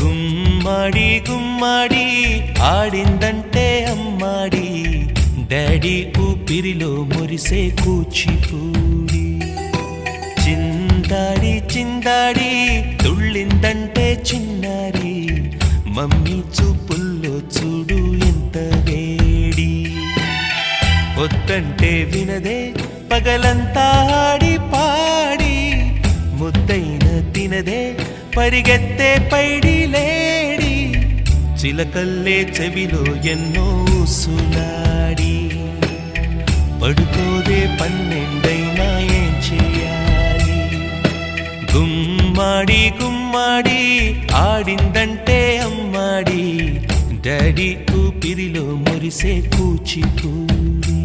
గుమ్మడి గుమ్మడి ఆడిందంటే అమ్మాడి daddy ఊపిరిలో మురిసే కూచిపూడి చిందాడి చిందాడి తుళ్ళిందంటే చిన్నారి మమ్మీ చూపుల్లో చూడు ఎంత వేడి వద్దంటే వినదే పగలంతా ఆడి పాడి ముద్దైన తినదే పరిగెత్తే పైడి లేడి చిలకల్లే చెవిలో ఎన్నో సులాడి పడుకోదే పన్నెండైనా ఏం చేయాలి గుమ్మాడి గుమ్మాడి ఆడిందంటే అమ్మాడి డాడీ ఊపిరిలో మురిసే కూచిపూడి